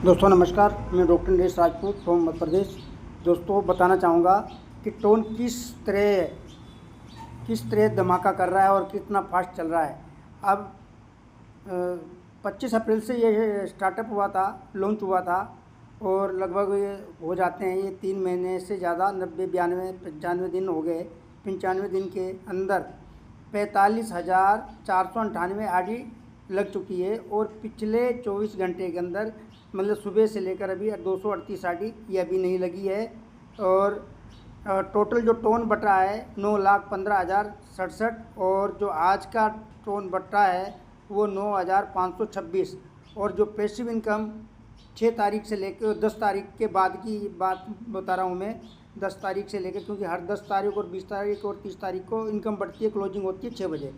दोस्तों नमस्कार, मैं डॉक्टर नरेश राजपूत फ्रॉम मध्य प्रदेश। दोस्तों बताना चाहूँगा कि टोन किस तरह धमाका कर रहा है और कितना फास्ट चल रहा है। अब 25 अप्रैल से ये स्टार्टअप हुआ था, लॉन्च हुआ था और लगभग ये हो जाते हैं ये 3 महीने से ज़्यादा, 90 92 95 दिन हो गए। 95 दिन के अंदर 45,498 आईडी लग चुकी है और पिछले 24 घंटे के अंदर मतलब सुबह से लेकर अभी 238 आईडी ये अभी नहीं लगी है। और टोटल जो टोन बट रहा है 9,15,067 और जो आज का टोन बट रहा है वो 9,526। और जो पैसिव इनकम 6 तारीख से लेकर 10 तारीख के बाद की बात बता रहा हूँ मैं, 10 तारीख से लेकर, क्योंकि हर 10 तारीख और 20 तारीख और 30 तारीख को इनकम बढ़ती है, क्लोजिंग होती है 6 बजे।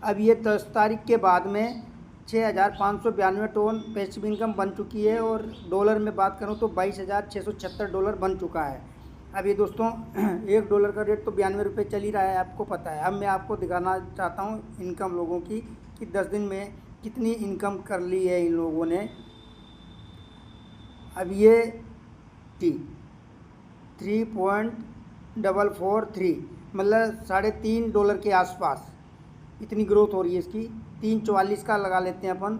अब ये 10 तारीख के बाद में 6,592 टोन पैसिव इनकम बन चुकी है और डॉलर में बात करूं तो $22,676 बन चुका है। अभी दोस्तों $1 का रेट तो 92 रुपये चल ही रहा है, आपको पता है। अब मैं आपको दिखाना चाहता हूं इनकम लोगों की कि 10 दिन में कितनी इनकम कर ली है इन लोगों ने। अब ये 3.443 मतलब $3.5 के आसपास इतनी ग्रोथ हो रही है इसकी। 3.44 का लगा लेते हैं अपन,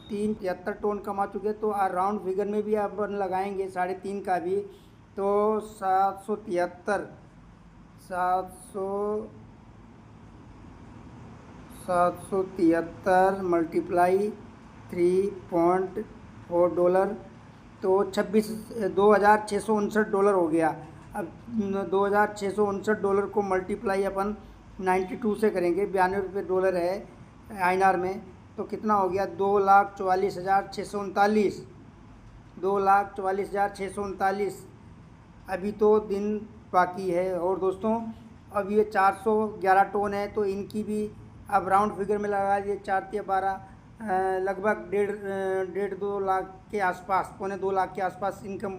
373 टोन कमा चुके, तो राउंड फिगर में भी अपन लगाएंगे 3.5 का भी, तो 773 मल्टीप्लाई $3.4 तो $2,659 हो गया। अब $2,659 को मल्टीप्लाई अपन 92 से करेंगे, 92 रुपये डॉलर है INR में, तो कितना हो गया 2,44,639, 2,44,639। अभी तो दिन बाकी है। और दोस्तों अब ये 411 टोन है, तो इनकी भी अब राउंड फिगर में लगा ये 4×12 लगभग 1.5-2 लाख के आसपास, 2.25 लाख के आसपास इनकम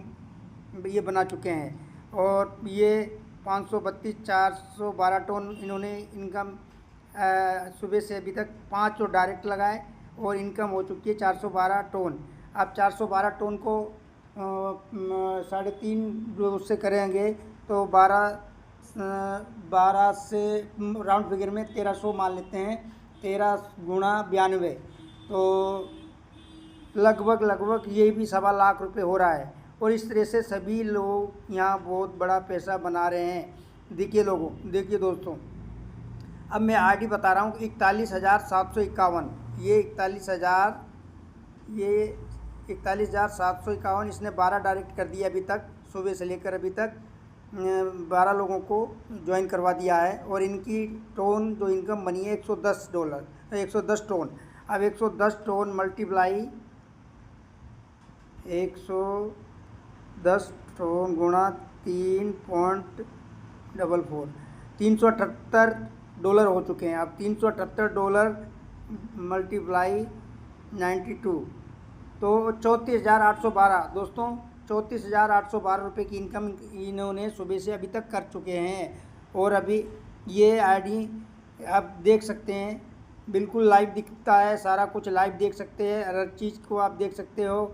ये बना चुके हैं। और ये 412 टोन इन्होंने इनकम सुबह से अभी तक 5 और डायरेक्ट लगाए और इनकम हो चुकी है 412 टोन। अब 412 टोन को 3.5 उससे करेंगे तो 12 से राउंड फिगर में 1300 मान लेते हैं, 13 गुणा 92, तो लगभग ये भी 1.25 लाख रुपए हो रहा है। और इस तरह से सभी लोग यहाँ बहुत बड़ा पैसा बना रहे हैं। देखिए दोस्तों, अब मैं आईडी बता रहा हूँ 41,751, ये 41,751 इसने 12 डायरेक्ट कर दिया अभी तक, सुबह से लेकर अभी तक 12 लोगों को ज्वाइन करवा दिया है। और इनकी टोन जो इनकम बनी है $110 टोन। अब 110 टोन मल्टीप्लाई 110 टोन गुणा 3.44 $378 हो चुके हैं। अब $378 मल्टीप्लाई 92 तो 34,812। दोस्तों 34,812 रुपये की इनकम इन्होंने सुबह से अभी तक कर चुके हैं। और अभी ये आईडी आप देख सकते हैं, बिल्कुल लाइव दिखता है, सारा कुछ लाइव देख सकते हैं, हर चीज़ को आप देख सकते हो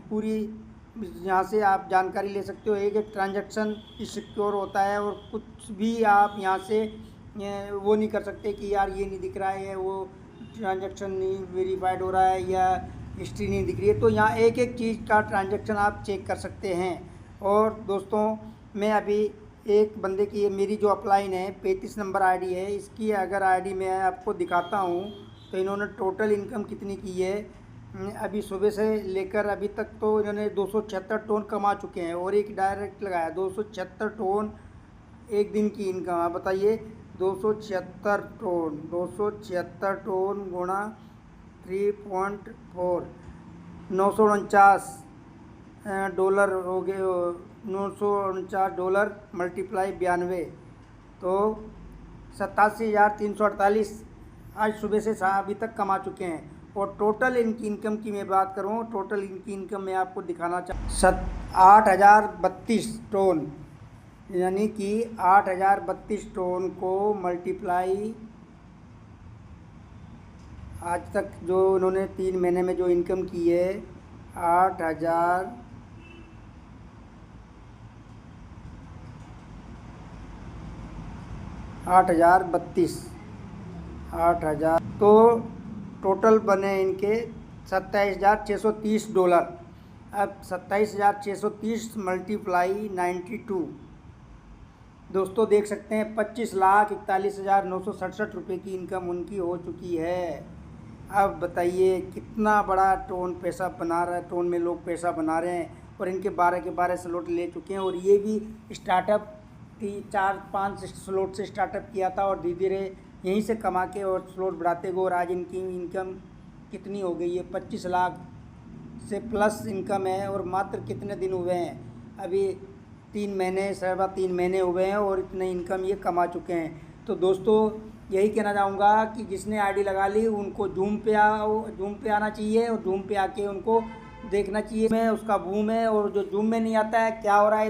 पूरी। यहाँ से आप जानकारी ले सकते हो, एक ट्रांजैक्शन सिक्योर होता है और कुछ भी आप यहाँ से वो नहीं कर सकते कि यार ये नहीं दिख रहा है, वो ट्रांजैक्शन नहीं वेरीफाइड हो रहा है या हिस्ट्री नहीं दिख रही है। तो यहाँ एक एक चीज़ का ट्रांजैक्शन आप चेक कर सकते हैं। और दोस्तों मैं अभी एक बंदे की, मेरी जो अपलाइन है 35 नंबर आईडी है, इसकी अगर आईडी मैं आपको दिखाता हूँ तो इन्होंने टोटल इनकम कितनी की है अभी सुबह से लेकर अभी तक, तो इन्होंने 276 टोन कमा चुके हैं और एक डायरेक्ट लगाया। 276 टोन एक दिन की इनकम, आप बताइए 276 टोन गुणा 3.4 $949 हो गए, $949 मल्टीप्लाई 92 तो 87,348 आज सुबह से अभी तक कमा चुके हैं। और टोटल इनकी इनकम की मैं बात करूँ, टोटल इनकी इनकम मैं आपको दिखाना 8,032 टोन, यानी कि 8,032 टोन को मल्टीप्लाई आज तक जो उन्होंने 3 महीने में जो इनकम की है 8,000 8,032 8,000 तो टोटल बने इनके $27,630। अब 27,630 मल्टीप्लाई 92 दोस्तों देख सकते हैं 25,41,967 रुपये की इनकम उनकी हो चुकी है। अब बताइए कितना बड़ा टोन पैसा बना रहा है, टोन में लोग पैसा बना रहे हैं और इनके 12 के 12 स्लॉट ले चुके हैं। और ये भी स्टार्टअप 4-5 स्लॉट से स्टार्टअप किया था और धीरे धीरे यहीं से कमा के और स्लॉट बढ़ाते गए और आज इनकी इनकम कितनी हो गई है, 25 लाख से प्लस इनकम है। और मात्र कितने दिन हुए हैं, अभी 3 महीने 3.25 महीने हुए हैं और इतने इनकम ये कमा चुके हैं। तो दोस्तों यही कहना चाहूँगा कि जिसने आईडी लगा ली उनको जूम पे आना चाहिए और जूम पे आके उनको देखना चाहिए मैं उसका बूम है। और जो जूम में नहीं आता है क्या हो रहा है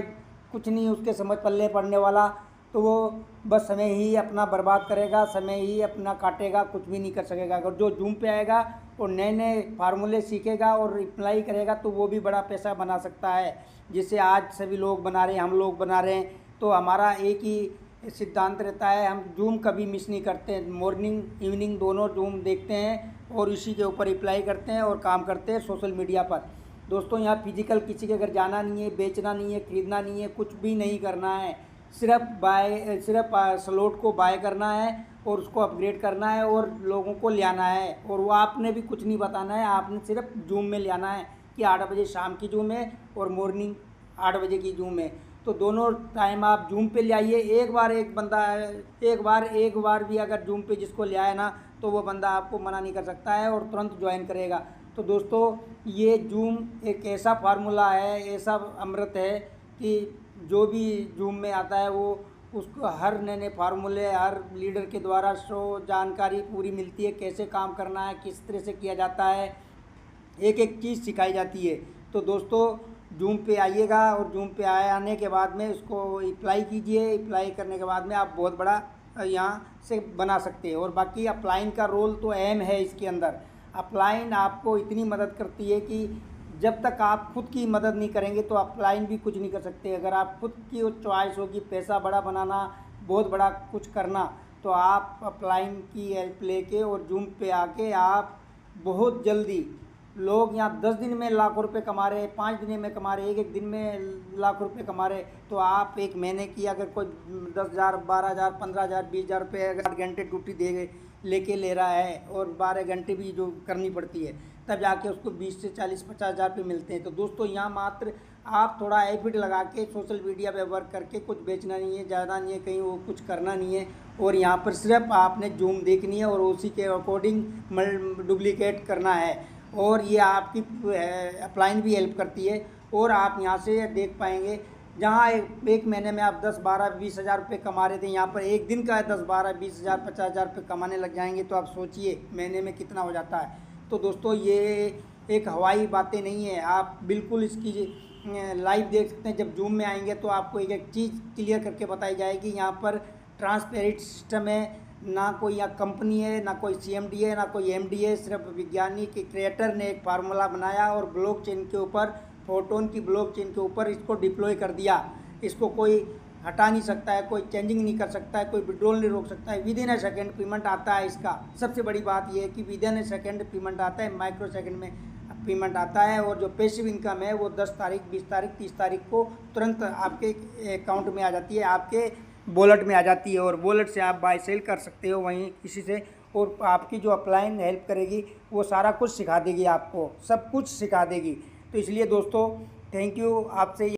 कुछ नहीं उसके समझ पल्ले पड़ने वाला, तो वो बस समय ही अपना बर्बाद करेगा, समय ही अपना काटेगा, कुछ भी नहीं कर सकेगा। अगर जो जूम पे आएगा और नए नए फार्मूले सीखेगा और अप्लाई करेगा तो वो भी बड़ा पैसा बना सकता है, जिससे आज सभी लोग बना रहे हैं, हम लोग बना रहे हैं। तो हमारा एक ही सिद्धांत रहता है, हम जूम कभी मिस नहीं करते, मॉर्निंग इवनिंग दोनों जूम देखते हैं और इसी के ऊपर अप्लाई करते हैं और काम करते हैं सोशल मीडिया पर। दोस्तों यहाँ फिजिकल किसी के घर जाना नहीं है, बेचना नहीं है, खरीदना नहीं है, कुछ भी नहीं करना है, सिर्फ स्लॉट को बाय करना है और उसको अपग्रेड करना है और लोगों को ले आना है। और वो आपने भी कुछ नहीं बताना है, आपने सिर्फ जूम में ले आना है कि 8 बजे शाम की जूम है और मॉर्निंग 8 बजे की जूम है। तो दोनों टाइम आप जूम पे ले आइए। एक बार भी अगर जूम पे जिसको ले आए ना तो वो बंदा आपको मना नहीं कर सकता है और तुरंत ज्वाइन करेगा। तो दोस्तों ये जूम एक ऐसा फार्मूला है, ऐसा अमृत है कि जो भी जूम में आता है वो उसको हर नए नए फार्मूले हर लीडर के द्वारा जानकारी पूरी मिलती है, कैसे काम करना है, किस तरह से किया जाता है, एक एक चीज़ सिखाई जाती है। तो दोस्तों जूम पे आइएगा और जूम पे आने के बाद में उसको अप्लाई कीजिए। अप्लाई करने के बाद में आप बहुत बड़ा यहाँ से बना सकते हैं। और बाकी अपलाइन का रोल तो अहम है इसके अंदर। अपलाइन आपको इतनी मदद करती है कि जब तक आप खुद की मदद नहीं करेंगे तो अपलाइन भी कुछ नहीं कर सकते। अगर आप खुद की चॉइस होगी पैसा बड़ा बनाना, बहुत बड़ा कुछ करना, तो आप अपलाइन की हेल्प लेके और जूम पे आके आप बहुत जल्दी, लोग यहाँ 10 दिन में लाखों रुपए कमा रहे, 5 दिन में कमा रहे, एक दिन में लाख रुपए कमा रहे। तो आप एक महीने की अगर कोई 10,000 12,000 15,000 20,000 रुपये अगर 8 घंटे ड्यूटी लेके ले रहा है और 12 घंटे भी जो करनी पड़ती है तब जाके उसको 20 से 40 50,000 रुपये मिलते हैं। तो दोस्तों यहाँ मात्र आप थोड़ा एफर्ट लगा के सोशल मीडिया पे वर्क करके, कुछ बेचना नहीं है, ज़्यादा नहीं है, कहीं वो कुछ करना नहीं है और यहाँ पर सिर्फ आपने जूम देखनी है और उसी के अकॉर्डिंग डुप्लीकेट करना है। और ये आपकी अपलाइन भी हेल्प करती है। और आप यहाँ से देख पाएंगे जहाँ एक महीने में आप 10 12 20 हज़ार रुपये कमा रहे थे, यहाँ पर एक दिन का 10 12 20 हज़ार 50 हज़ार रुपये कमाने लग जाएंगे। तो आप सोचिए महीने में कितना हो जाता है। तो दोस्तों ये एक हवाई बातें नहीं है, आप बिल्कुल इसकी लाइव देख सकते हैं। जब जूम में आएंगे तो आपको एक एक चीज़ क्लियर करके बताई जाएगी। यहाँ पर ट्रांसपेरेंट सिस्टम है, ना कोई यहाँ कंपनी है, ना कोई CMD है, ना कोई MD है, सिर्फ विज्ञानी के क्रिएटर ने एक फार्मूला बनाया और ब्लॉकचेन के ऊपर, फोटोन की ब्लॉकचेन के ऊपर इसको डिप्लॉय कर दिया। इसको कोई हटा नहीं सकता है, कोई चेंजिंग नहीं कर सकता है, कोई विड्रॉल नहीं रोक सकता है। विदिन ए सेकेंड पेमेंट आता है। इसका सबसे बड़ी बात यह है कि विदिन ए सेकेंड पेमेंट आता है, माइक्रो सेकेंड में पेमेंट आता है। और जो पैसिव इनकम है वो 10 तारीख 20 तारीख 30 तारीख को तुरंत आपके अकाउंट में आ जाती है, आपके वॉलेट में आ जाती है और वॉलेट से आप बाय सेल कर सकते हो वहीं किसी से। और आपकी जो अपलाइन हेल्प करेगी वो सारा कुछ सिखा देगी, आपको सब कुछ सिखा देगी। तो इसलिए दोस्तों थैंक यू। आपसे